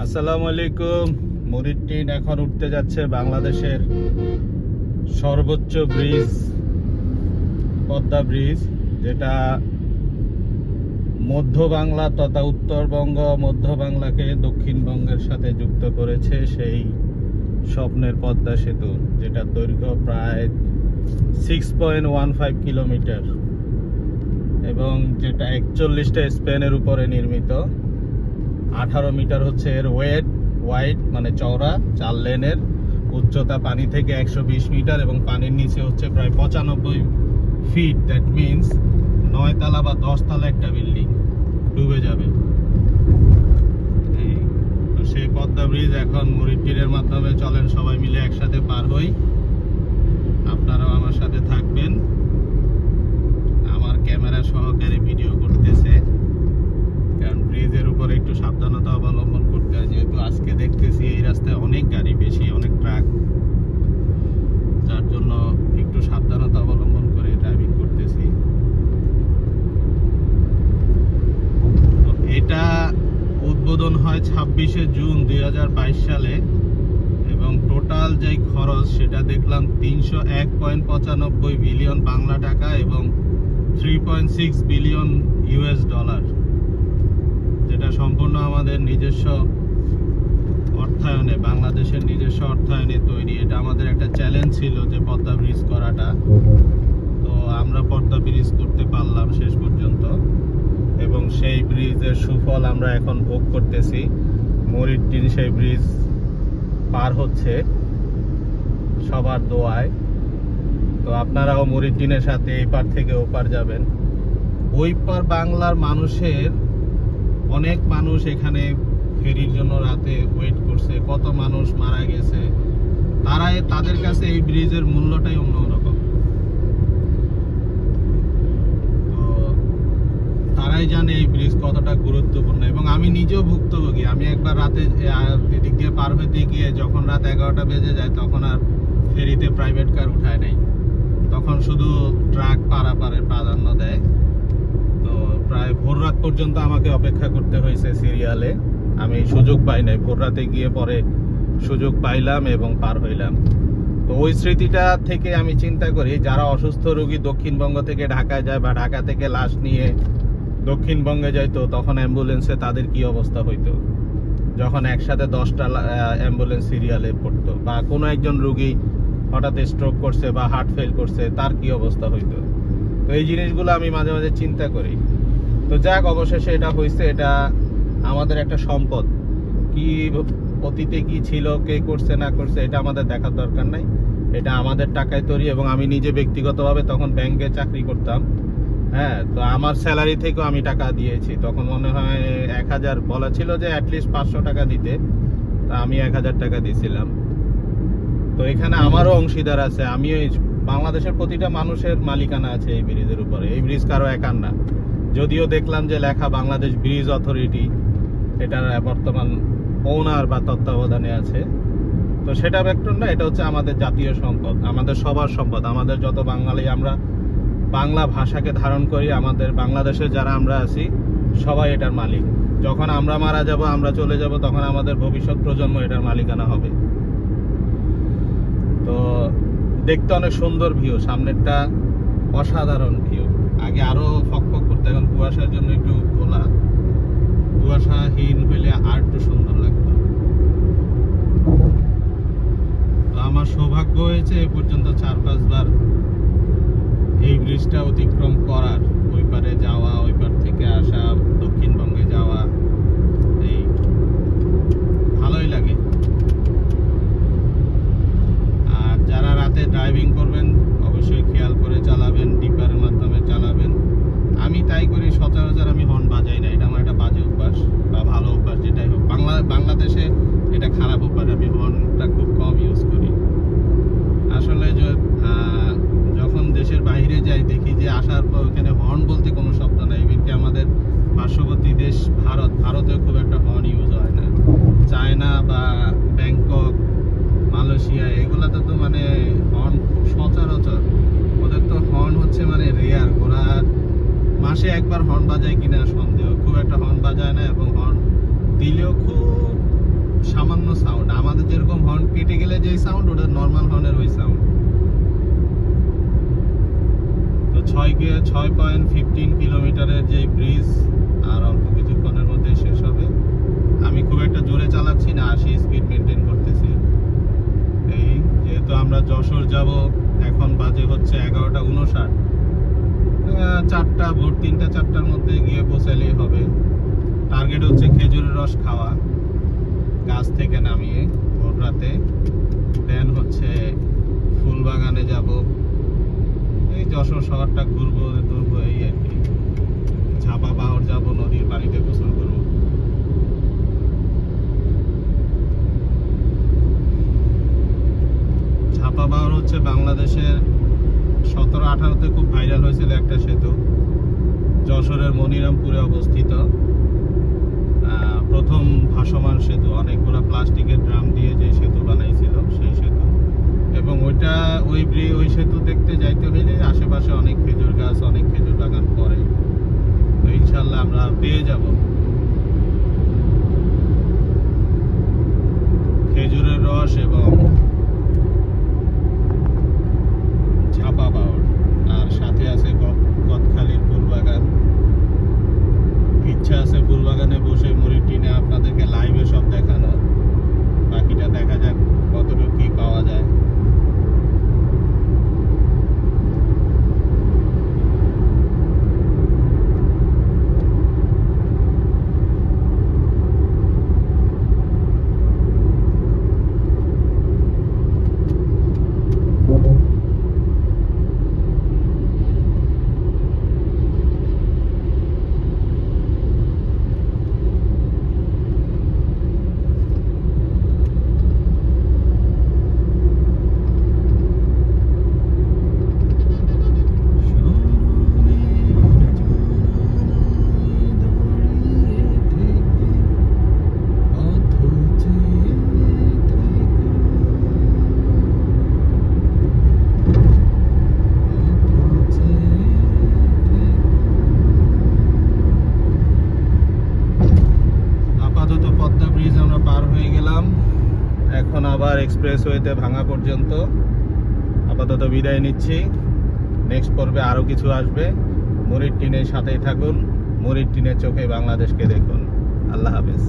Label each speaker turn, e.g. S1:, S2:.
S1: আসসালামু আলাইকুম। মুরিদ ট্রেন এখন উঠতে যাচ্ছে বাংলাদেশের সর্বোচ্চ ব্রিজ, পদ্মা ব্রিজ, যেটা মধ্য বাংলা তথা উত্তরবঙ্গ মধ্য বাংলাকে দক্ষিণবঙ্গের সাথে যুক্ত করেছে। সেই স্বপ্নের পদ্মা সেতু, যেটা দৈর্ঘ্য প্রায় 6.15 কিলোমিটার এবং যেটা 41টা স্প্যানের উপরে নির্মিত। 18 মিটার হচ্ছে এর ওয়াইড মানে চওড়া, 4 লেনের, উচ্চতা পানি থেকে 120 মিটার এবং পানির নিচে হচ্ছে প্রায় 95 ফিট। দ্যাট মিনস 9 তলা বা 10 তলা একটা বিল্ডিং ডুবে যাবে। তো সেই পদ্মা ব্রিজ এখন মুরিদ ট্রেনের মাধ্যমে চলেন সবাই মিলে একসাথে পার হই। আপনারাও আমার সাথে থাকবেন। আমার ক্যামেরা সহকারে ভিডিও করতেছে, কারণ ব্রিজের উপরে একটু সাবধানতা অবলম্বন করতে হয়, যেহেতু আজকে দেখতেছি এই রাস্তায় অনেক গাড়ি বেশি, অনেক ট্রাক, যার জন্য একটু সাবধানতা অবলম্বন করে ড্রাইভিং করতেছি। এটা উদ্বোধন হয় 26শে জুন 2022 সালে এবং টোটাল যে খরচ সেটা দেখলাম 301.95 বিলিয়ন বাংলা টাকা এবং 3.6 বিলিয়ন ইউএস ডলার, যেটা সম্পূর্ণ আমাদের নিজস্ব অর্থায়নে, বাংলাদেশের নিজস্ব অর্থায়নে তৈরি। এটা আমাদের একটা চ্যালেঞ্জ ছিল যে পদ্মা ব্রিজ করাটা, তো আমরা পদ্মা ব্রিজ করতে পারলাম শেষ পর্যন্ত এবং সেই ব্রিজের সুফল আমরা এখন ভোগ করতেছি। মুরিদ ট্রেন সেই ব্রিজ পার হচ্ছে সবার দোয়ায়। তো আপনারাও মুরিদ ট্রেনের সাথে এই পার থেকে ওপার যাবেন। ওই পার বাংলার মানুষের অনেক মানুষ এখানে ফেরির জন্য রাতে ওয়েট করছে, কত মানুষ মারা গেছে, তাদের কাছে এই ব্রিজের মূল্যটাই অন্যরকম। তো তারাই জানে এই ব্রিজ কতটা গুরুত্বপূর্ণ এবং আমি নিজেও ভুক্তভোগী। আমি একবার রাতে এদিক দিয়ে পার হইতে গিয়ে যখন রাত 11টা বেজে যায় তখন আর ফেরিতে প্রাইভেট কার উঠায় নাই, তখন শুধু ট্রাক পারাপারের প্রাধান্য দেয়। তো প্রায় ভোর রাত পর্যন্ত আমাকে অপেক্ষা করতে হয়েছে সিরিয়ালে। আমি সুযোগ পাই নাই, ভোর রাতে গিয়ে পরে সুযোগ পাইলাম এবং পার হইলাম। তো ওই স্মৃতিটা থেকে আমি চিন্তা করি, যারা অসুস্থ রোগী দক্ষিণবঙ্গ থেকে ঢাকায় যায় বা ঢাকা থেকে লাশ নিয়ে দক্ষিণবঙ্গে যাইতো, তখন অ্যাম্বুলেন্সে তাদের কি অবস্থা হইতো যখন একসাথে 10টা অ্যাম্বুলেন্স সিরিয়ালে পড়তো, বা কোনো একজন রোগী হঠাৎ স্ট্রোক করছে বা হার্ট ফেল করছে, তার কি অবস্থা হইতো। তো এই জিনিসগুলো আমি মাঝে মাঝে চিন্তা করি। তো যাক, অবশেষে এটা হয়েছে। এটা আমাদের একটা সম্পদ। কি অতীতে কি ছিল, কে করছে না করছে, এটা আমাদের দেখার দরকার নাই। এটা আমাদের টাকায় তৈরি এবং আমি নিজে ব্যক্তিগতভাবে তখন ব্যাংকে চাকরি করতাম। হ্যাঁ, তো আমার স্যালারি থেকেও আমি টাকা দিয়েছি। তখন মনে হয় 1000 বলা ছিল যে অ্যাটলিস্ট 500 টাকা দিতে, তা আমি 1000 টাকা দিয়েছিলাম। তো এখানে আমারও অংশীদার আছে। আমি বাংলাদেশের প্রতিটা মানুষের মালিকানা আছে এই ব্রিজের উপরে। এই ব্রিজ কারো একার না, যদিও দেখলাম যে লেখা বাংলাদেশ ব্রিজ অথরিটি, এটার বর্তমান ওনার বা তত্ত্বাবধানে আছে। তো সেটা ব্যাপার না, এটা হচ্ছে আমাদের জাতীয় সম্পদ, আমাদের সবার সম্পদ। আমাদের যত বাঙালি আমরা বাংলা ভাষাকে ধারণ করি, আমাদের বাংলাদেশে যারা আমরা আছি সবাই এটার মালিক। যখন আমরা মারা যাব, আমরা চলে যাব, তখন আমাদের ভবিষ্যৎ প্রজন্ম এটার মালিকানা হবে। তো দেখতে অনেক সুন্দর ভিউ, সামনেরটা অসাধারণ ভিউ। আগে আরো ফকফক করতে, এখন কুয়াশার জন্য একটু খোলা, কুয়াশাহীন হইলে আর একটু সুন্দর লাগতো। তো আমার সৌভাগ্য হয়েছে এ পর্যন্ত 4-5 বার এই ব্রিজটা অতিক্রম করার, ওই পারে যাওয়া, ওই পার থেকে আসা, দক্ষিণবঙ্গে যাওয়া, এই ভালোই লাগে। আর যারা রাতে ড্রাইভিং করবেন অবশ্যই খেয়াল করে চালাবেন, ডিপারের মাধ্যমে চালাবেন। আমি তাই করি, সচরাচর আমি হর্ন বাজাই না, এটা আমার একটা বাজে অভ্যাস বা ভালো অভ্যাস যেটাই হোক। বাংলাদেশে এটা খারাপ অভ্যাস, আমি হর্নটা খুব কম ইউজ করি। আসলে যখন দেশের বাইরে যাই দেখি যে আসার পর ওখানে হর্ন বলতে কোনো শব্দ নাই। এমনকি আমাদের পার্শ্ববর্তী দেশ ভারতেও খুব একটা হর্ন ইউজ হয় না। চায়না বা ব্যাংকক, মালয়েশিয়া, এগুলাতে তো মানে হর্ন খুব সচরাচর। ওদের তো হর্ন হচ্ছে মানে রেয়ার। ওরা মাসে একবার হর্ন বাজায় কিনা সন্দেহ, খুব একটা হর্ন বাজায় না এবং হর্ন দিলেও খুব কোনো সাউন্ড, আমাদের যেরকম হর্ন কেটে গেলে যে সাউন্ড, ওটা নর্মাল হর্নের ওই সাউন্ড। তো 6.15 কিলোমিটারের যে ব্রিজ আর অল্প কিছুক্ষণের মধ্যে শেষ হবে। আমি খুব একটা জোরে চালাচ্ছি না, 80 স্পিড মেনটেন করতেছি। এই যেহেতু আমরা যশোর যাব, এখন বাজে হচ্ছে 11:59, 4টা ভোর 3টা-4টার মধ্যে গিয়ে পৌঁছালেই হবে। টার্গেট হচ্ছে খেজুরের রস খাওয়া গাছ থেকে নামিয়ে ভোর রাতে, দেন হচ্ছে ফুলবাগানে যাব, এই যশোর শহরটা ঘুরবো টুরবো এই আর কি। ঝাপা পাহাড় যাব, নদীর পানিতে গোসল করব। ঝাপা পাহাড় হচ্ছে বাংলাদেশের 17-18তে খুব ভাইরাল হয়েছিল একটা সেতু, যশোরের মনিরামপুরে অবস্থিত। প্রথম ভাসমান সেতু, অনেকগুলো প্লাস্টিকের ড্রাম দিয়ে যে সেতু বানাইছিল সেই সেতু। এবং ওই সেতু দেখতে যাইতে হইলে আশেপাশে অনেক খেজুর গাছ, অনেক খেজুর বাগান পড়ে। তো ইনশাল্লাহ আমরা পেয়ে যাব খেজুরের রস এবং ঝাপা পাহাড়, আর সাথে আছে কতখালির ফুলবাগান। ইচ্ছা আছে ফুলবাগানে বসে মুড়ির টিনে আপনাদেরকে লাইভে সব দেখানো, বাকিটা দেখা যাক কতটুকু কি পাওয়া যায়। এখন আবার এক্সপ্রেসওয়েতে ভাঙা পর্যন্ত আপাতত বিদায় নিচ্ছি। নেক্সট পর্বে আরও কিছু আসবে। মুড়ির টিনের সাথেই থাকুন, মুড়ির টিনের চোখে বাংলাদেশকে দেখুন। আল্লাহ হাফেজ।